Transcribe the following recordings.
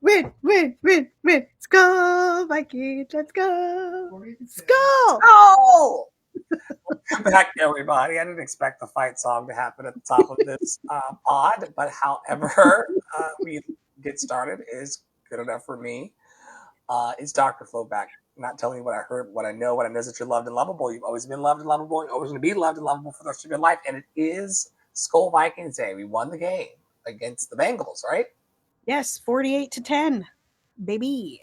Win, win, win, win. Skull Vikings, let's go. Skull. Oh! Welcome back, everybody. I didn't expect the fight song to happen at the top of this pod, but however we get started is good enough for me. It's Dr. Flo back, not telling you what I heard, what I know is that you're loved and lovable. You've always been loved and lovable. You're always going to be loved and lovable for the rest of your life. And it is Skull Vikings Day. We won the game against the Bengals, right? Yes, 48-10, baby.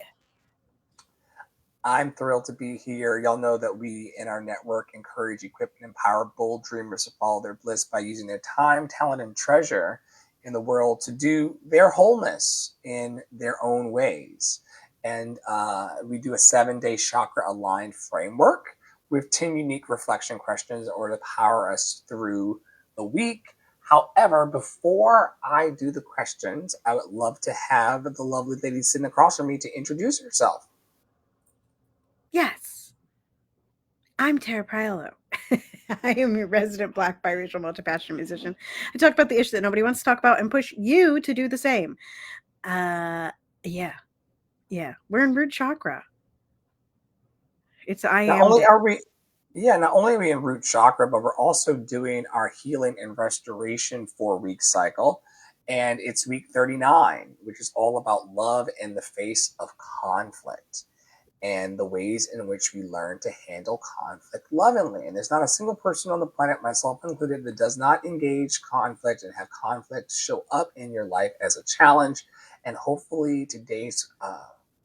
I'm thrilled to be here. Y'all know that we in our network encourage, equip, and empower bold dreamers to follow their bliss by using their time, talent, and treasure in the world to do their wholeness in their own ways. And we do a 7-day chakra aligned framework with 10 unique reflection questions in order to power us through the week. However, before I do the questions, I would love to have the lovely lady sitting across from me to introduce herself. Yes. I'm Tara Priolo. I am your resident Black biracial multi-passionate musician. I talk about the issue that nobody wants to talk about and push you to do the same. Yeah. We're in root chakra. Not only are we in root chakra, but we're also doing our healing and restoration 4-week cycle. And it's week 39, which is all about love in the face of conflict and the ways in which we learn to handle conflict lovingly. And there's not a single person on the planet, myself included, that does not engage conflict and have conflict show up in your life as a challenge. And hopefully today's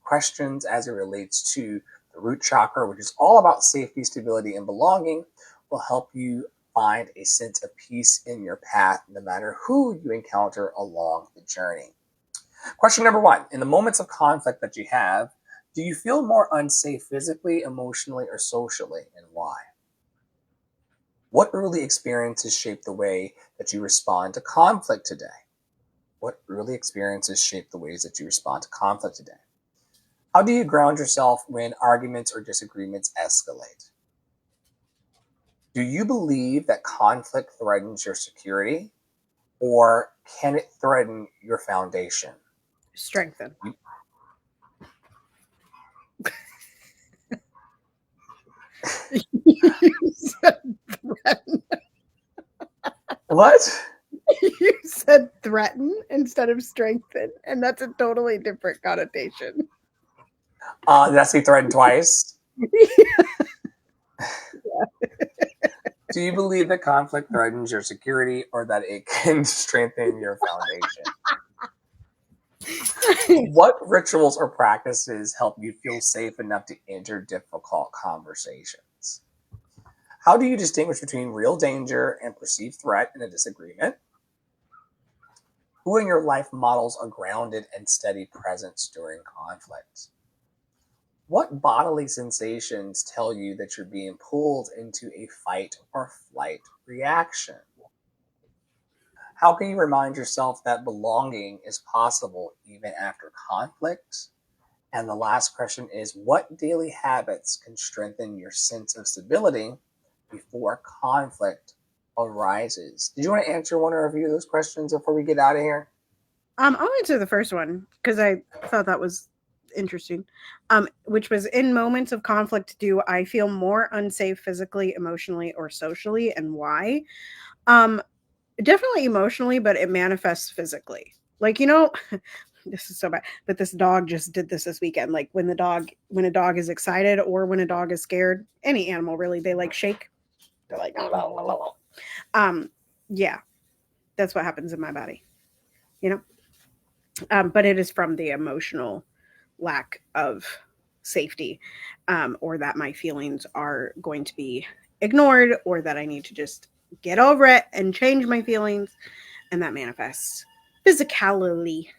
questions as it relates to the root chakra, which is all about safety, stability, and belonging, will help you find a sense of peace in your path, no matter who you encounter along the journey. Question number 1. In the moments of conflict that you have, do you feel more unsafe physically, emotionally, or socially, and why? What early experiences shape the way that you respond to conflict today? What early experiences shape the ways that you respond to conflict today? How do you ground yourself when arguments or disagreements escalate? Do you believe that conflict threatens your security, or can it threaten your foundation? Strengthen. You said threaten. What? You said threaten instead of strengthen, and that's a totally different connotation. Did I say threaten twice? Yeah. Do you believe that conflict threatens your security, or that it can strengthen your foundation? What rituals or practices help you feel safe enough to enter difficult conversations? How do you distinguish between real danger and perceived threat in a disagreement? Who in your life models a grounded and steady presence during conflict? What bodily sensations tell you that you're being pulled into a fight or flight reaction? How can you remind yourself that belonging is possible even after conflict? And the last question is, what daily habits can strengthen your sense of stability before conflict arises? Did you want to answer one or a few of those questions before we get out of here? I'll answer the first one because I thought that was interesting. Which was, in moments of conflict, do I feel more unsafe physically, emotionally, or socially, and why? Definitely emotionally, but it manifests physically. Like, this is so bad, but this dog just did this weekend. Like when a dog is excited or when a dog is scared, any animal really, they like shake. They're like, yeah, that's what happens in my body, you know. But it is from the emotional lack of safety, or that my feelings are going to be ignored, or that I need to just get over it and change my feelings, and that manifests physically.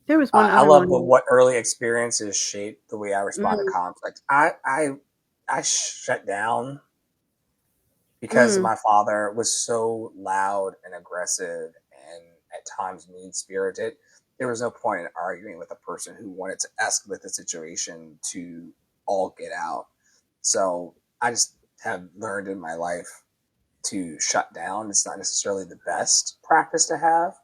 There was one I other love one. what early experiences shape the way I respond to conflict. I shut down because my father was so loud and aggressive and at times mean spirited. There was no point in arguing with a person who wanted to escalate the situation to all get out. So I just have learned in my life to shut down. It's not necessarily the best practice to have,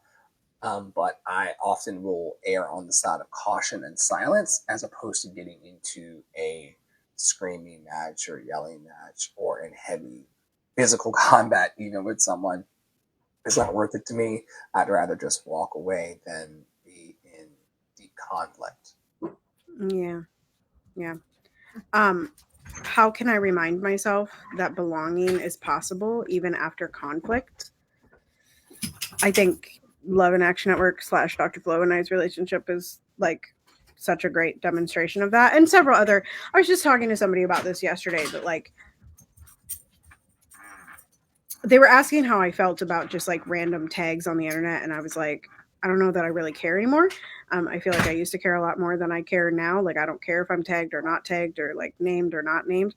but I often will err on the side of caution and silence as opposed to getting into a screaming match or yelling match or in heavy physical combat, even with someone. It's not worth it to me. I'd rather just walk away than be in deep conflict. Yeah. Yeah. Um, how can I remind myself that belonging is possible even after conflict? I think Love and Action Network / Dr. Flo and I's relationship is like such a great demonstration of that. And several other, I was just talking to somebody about this yesterday, that like they were asking how I felt about just like random tags on the internet. And I was like, I don't know that I really care anymore. I feel like I used to care a lot more than I care now. Like, I don't care if I'm tagged or not tagged or like named or not named.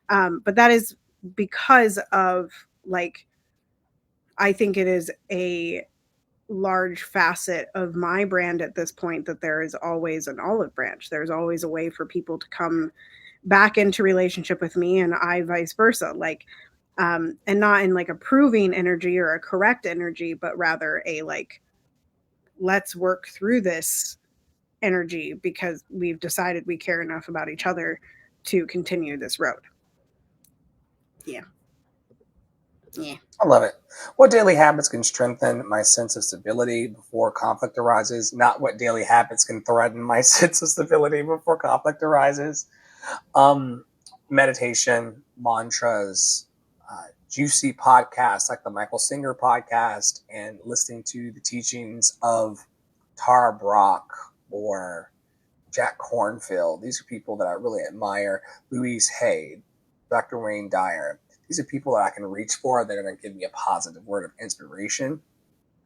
But that is because of like, I think it is a large facet of my brand at this point that there is always an olive branch. There's always a way for people to come back into relationship with me, and I vice versa. Like, and not in like a proving energy or a correct energy, but rather a like, let's work through this energy because we've decided we care enough about each other to continue this road. Yeah. Yeah. I love it. What daily habits can strengthen my sense of stability before conflict arises? Not what daily habits can threaten my sense of stability before conflict arises. Um, Meditation, mantras, juicy podcasts like the Michael Singer podcast, and listening to the teachings of Tara Brach or Jack Cornfield. These are people that I really admire. Louise Hay, Dr. Wayne Dyer. These are people that I can reach for that are going to give me a positive word of inspiration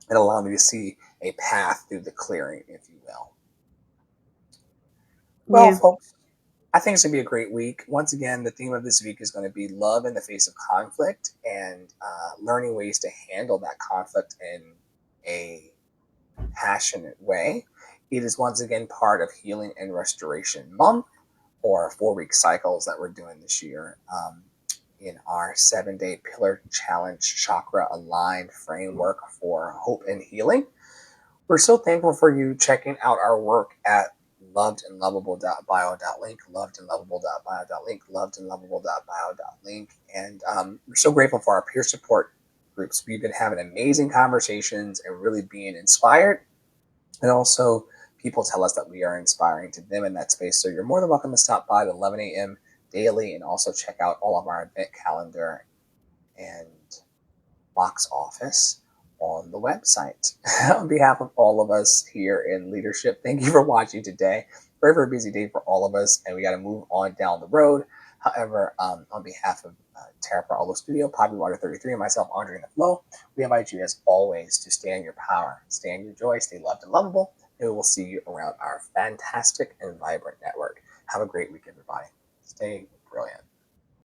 and allow me to see a path through the clearing, if you will. Well, Yeah. folks, I think it's going to be a great week. Once again, the theme of this week is going to be love in the face of conflict and learning ways to handle that conflict in a passionate way. It is once again part of Healing and Restoration Month, or 4-week cycles that we're doing this year in our 7-day Pillar Challenge Chakra Aligned framework for hope and healing. We're so thankful for you checking out our work at lovedandlovable.bio.link, lovedandlovable.bio.link, lovedandlovable.bio.link. And we're so grateful for our peer support groups. We've been having amazing conversations and really being inspired. And also, people tell us that we are inspiring to them in that space. So you're more than welcome to stop by at 11 a.m. daily and also check out all of our event calendar and box office on the website. On behalf of all of us here in leadership, thank you for watching today. Very, very busy day for all of us, and we got to move on down the road. However, on behalf of Terra Parolo Studio, Poppy Water 33, and myself, Andre in the Flow, we invite you, as always, to stay in your power, stay in your joy, stay loved and lovable, and we will see you around our fantastic and vibrant network. Have a great week, everybody. Stay brilliant.